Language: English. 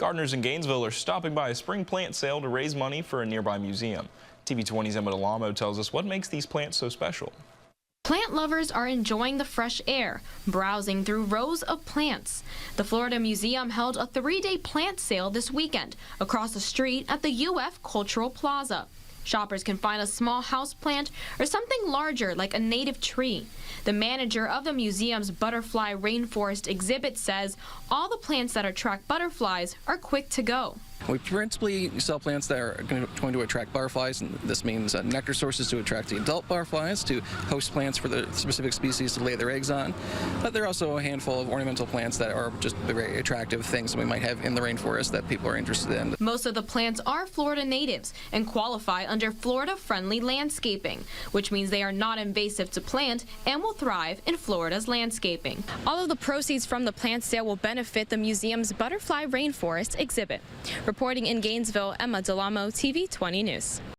Gardeners in Gainesville are stopping by a spring plant sale to raise money for a nearby museum. TV20's Emma Delamo tells us what makes these plants so special. Plant lovers are enjoying the fresh air, browsing through rows of plants. The Florida Museum held a 3-day plant sale this weekend across the street at the UF Cultural Plaza. Shoppers can find a small house plant or something larger like a native tree. The manager of the museum's Butterfly Rainforest exhibit says all the plants that attract butterflies are quick to go. We principally sell plants that are going to attract butterflies, and this means nectar sources to attract the adult butterflies, to host plants for the specific species to lay their eggs on. But there are also a handful of ornamental plants that are just very attractive things that we might have in the rainforest that people are interested in. Most of the plants are Florida natives and qualify under Florida-friendly landscaping, which means they are not invasive to plant and will thrive in Florida's landscaping. All of the proceeds from the plant sale will benefit the museum's Butterfly Rainforest exhibit. Reporting in Gainesville, Emma Delamo, TV20 News.